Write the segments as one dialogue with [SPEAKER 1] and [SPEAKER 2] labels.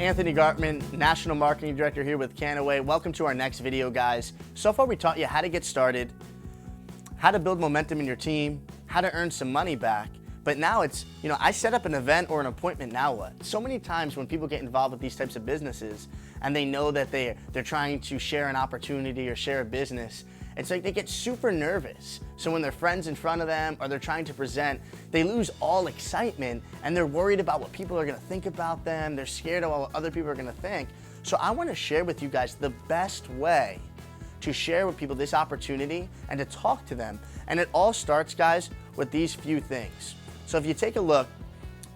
[SPEAKER 1] Anthony Gartman, National Marketing Director here with Kannaway. Welcome to our next video, guys. So far we taught you how to get started, how to build momentum in your team, how to earn some money back. But now it's, I set up an event or an appointment, now what? So many times when people get involved with these types of businesses and they know that they're trying to share an opportunity or share a business, it's like they get super nervous. So when their friends in front of them or they're trying to present, they lose all excitement and they're worried about what people are gonna think about them. They're scared of what other people are gonna think. So I wanna share with you guys the best way to share with people this opportunity and to talk to them. And it all starts, guys, with these few things. So if you take a look,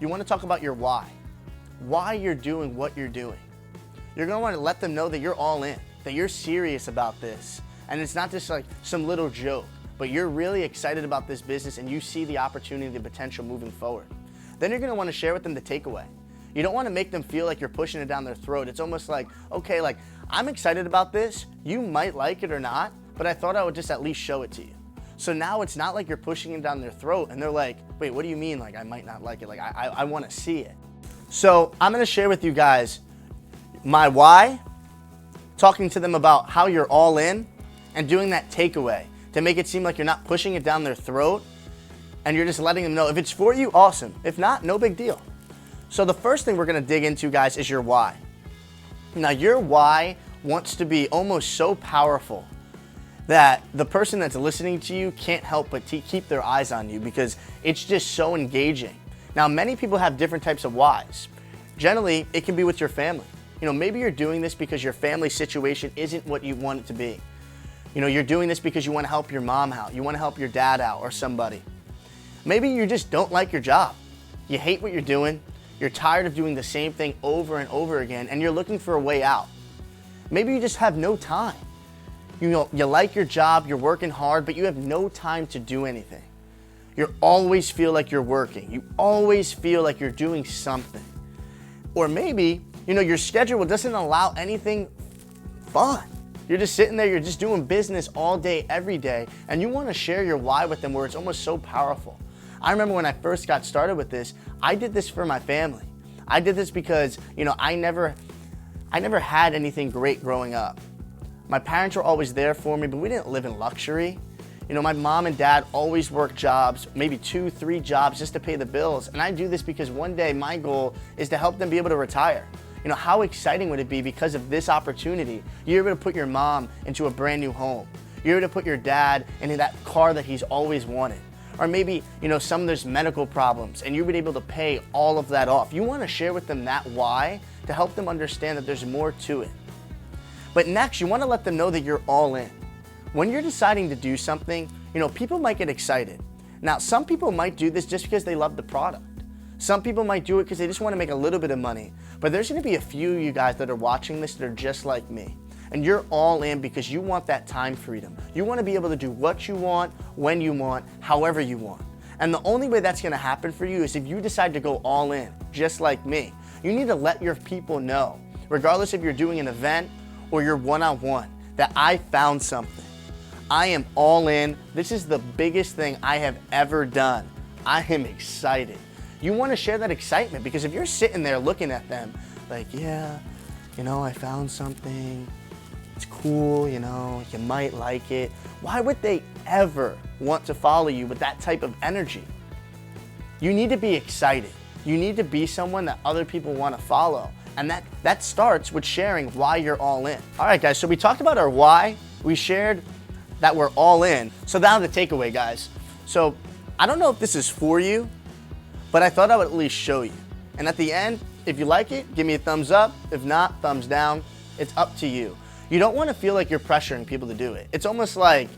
[SPEAKER 1] you wanna talk about your why you're doing what you're doing. You're gonna wanna let them know that you're all in, that you're serious about this. And it's not just like some little joke, but you're really excited about this business and you see the opportunity, the potential moving forward. Then you're gonna wanna share with them the takeaway. You don't wanna make them feel like you're pushing it down their throat. It's almost like, okay, like I'm excited about this. You might like it or not, but I thought I would just at least show it to you. So now it's not like you're pushing it down their throat and they're like, wait, what do you mean? Like I might not like it. Like I wanna see it. So I'm gonna share with you guys my why, talking to them about how you're all in, and doing that takeaway to make it seem like you're not pushing it down their throat and you're just letting them know if it's for you, awesome. If not, no big deal. So the first thing we're gonna dig into, guys, is your why. Now your why wants to be almost so powerful that the person that's listening to you can't help but keep their eyes on you because it's just so engaging. Now many people have different types of whys. Generally, it can be with your family. Maybe you're doing this because your family situation isn't what you want it to be. You're doing this because you want to help your mom out, you want to help your dad out or somebody. Maybe you just don't like your job. You hate what you're doing, you're tired of doing the same thing over and over again, and you're looking for a way out. Maybe you just have no time. You like your job, you're working hard, but you have no time to do anything. You always feel like you're working. You always feel like you're doing something. Or maybe, your schedule doesn't allow anything fun. You're just sitting there, you're just doing business all day, every day, and you want to share your why with them where it's almost so powerful. I remember when I first got started with this, I did this for my family. I did this because, I never had anything great growing up. My parents were always there for me, but we didn't live in luxury. My mom and dad always worked jobs, maybe 2, 3 jobs just to pay the bills. And I do this because one day my goal is to help them be able to retire. How exciting would it be because of this opportunity? You're able to put your mom into a brand new home. You're able to put your dad into that car that he's always wanted. Or maybe, there's medical problems and you've been able to pay all of that off. You want to share with them that why to help them understand that there's more to it. But next, you want to let them know that you're all in. When you're deciding to do something, people might get excited. Now, some people might do this just because they love the product. Some people might do it because they just want to make a little bit of money. But there's going to be a few of you guys that are watching this that are just like me. And you're all in because you want that time freedom. You want to be able to do what you want, when you want, however you want. And the only way that's going to happen for you is if you decide to go all in, just like me. You need to let your people know, regardless if you're doing an event or you're one-on-one, that I found something. I am all in. This is the biggest thing I have ever done. I am excited. You want to share that excitement because if you're sitting there looking at them like, yeah, I found something, it's cool, you might like it. Why would they ever want to follow you with that type of energy? You need to be excited. You need to be someone that other people want to follow. And that starts with sharing why you're all in. All right, guys, so we talked about our why. We shared that we're all in. So now the takeaway, guys. So I don't know if this is for you, but I thought I would at least show you. And at the end, if you like it, give me a thumbs up. If not, thumbs down. It's up to you. You don't want to feel like you're pressuring people to do it. It's almost like,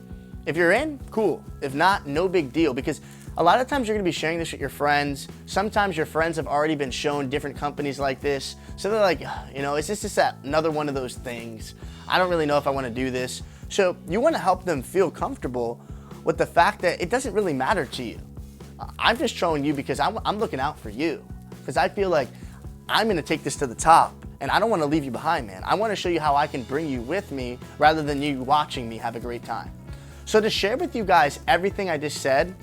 [SPEAKER 1] if you're in, cool. If not, no big deal. Because a lot of times you're going to be sharing this with your friends. Sometimes your friends have already been shown different companies like this. So they're like, is this just another one of those things? I don't really know if I want to do this. So you want to help them feel comfortable with the fact that it doesn't really matter to you. I'm just showing you because I'm looking out for you. Because I feel like I'm going to take this to the top. And I don't want to leave you behind, man. I want to show you how I can bring you with me rather than you watching me have a great time. So to share with you guys everything I just said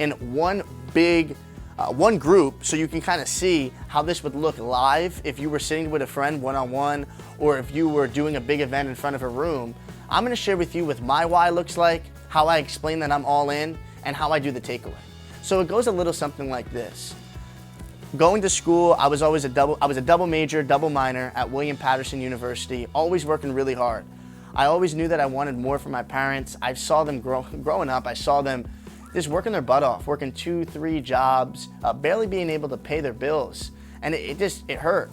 [SPEAKER 1] in one big one group so you can kind of see how this would look live if you were sitting with a friend one-on-one, or if you were doing a big event in front of a room. I'm gonna share with you what my why looks like, how I explain that I'm all in, and how I do the takeaway. So it goes a little something like this. Going to school, I was a double major, double minor at William Patterson University, always working really hard. I always knew that I wanted more from my parents. I saw them growing up, I saw them just working their butt off, working 2, 3 jobs, barely being able to pay their bills. And it hurt.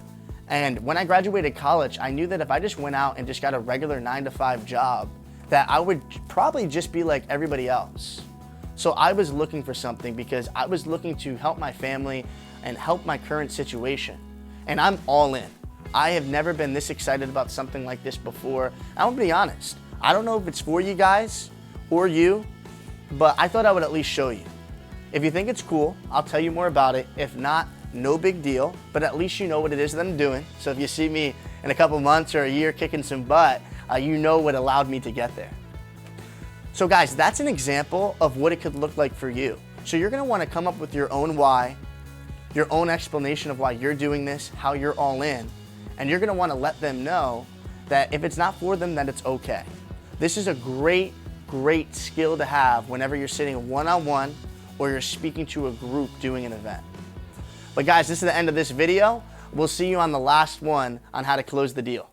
[SPEAKER 1] And when I graduated college, I knew that if I just went out and just got a regular 9-to-5 job, that I would probably just be like everybody else. So I was looking for something because I was looking to help my family and help my current situation. And I'm all in. I have never been this excited about something like this before. I'm gonna be honest, I don't know if it's for you guys or you, but I thought I would at least show you. If you think it's cool, I'll tell you more about it. If not, no big deal, but at least you know what it is that I'm doing. So if you see me in a couple months or a year kicking some butt, you know what allowed me to get there. So guys, that's an example of what it could look like for you. So you're gonna wanna come up with your own why, your own explanation of why you're doing this, how you're all in, and you're gonna wanna let them know that if it's not for them, that it's okay. This is a great skill to have whenever you're sitting one-on-one or you're speaking to a group doing an event. But guys, this is the end of this video. We'll see you on the last one on how to close the deal.